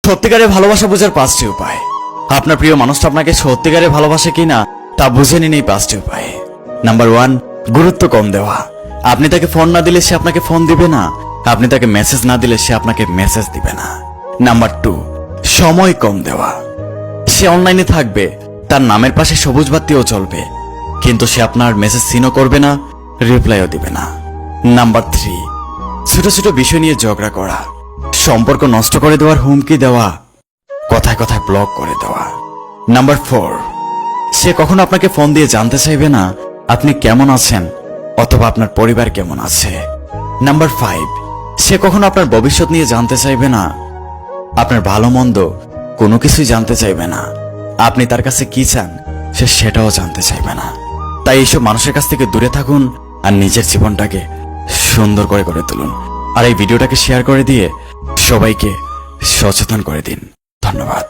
সত্যিকারের ভালোবাসা বোঝার 5টি উপায়। আপনার প্রিয় মানুষটা আপনাকে সত্যিকারের ভালোবাসে কিনা তা বুঝে নিন এই 5টি উপায়। নাম্বার 1, গুরুত্ব কম দেওয়া। আপনি তাকে ফোন না দিলে সে আপনাকে ফোন দিবে না, আপনি তাকে মেসেজ না দিলে সে আপনাকে মেসেজ দিবে না। নাম্বার 2, সময় কম দেওয়া। সে অনলাইনে থাকবে, তার নামের পাশে সবুজ বাতিও চলবে, কিন্তু সে আপনার মেসেজ সিনও করবে না, রিপ্লাইও দিবে না। নাম্বার 3, ছোট ছোট বিষয় নিয়ে ঝগড়া করা, সম্পর্ক নষ্ট করে দেওয়ার হুমকি দেওয়া, কথায় কথায় ব্লক করে দেওয়া। নাম্বার 4, সে কখনো আপনাকে ফোন দিয়ে জানতে চাইবে না আপনি কেমন আছেন অথবা আপনার পরিবার কেমন আছে। নাম্বার 5, সে কখনো আপনার ভবিষ্যৎ নিয়ে জানতে চাইবে না, আপনার ভালো মন্দ কোনো কিছুই জানতে চাইবে না, আপনি তার কাছে কি চান সে সেটাও জানতে চাইবে না। তাই এইসব মানুষের কাছ থেকে দূরে থাকুন আর নিজের জীবনটাকে সুন্দর করে গড়ে তুলুন। আর এই ভিডিওটাকে শেয়ার করে দিয়ে সবাইকে সচেতন করে দিন। ধন্যবাদ।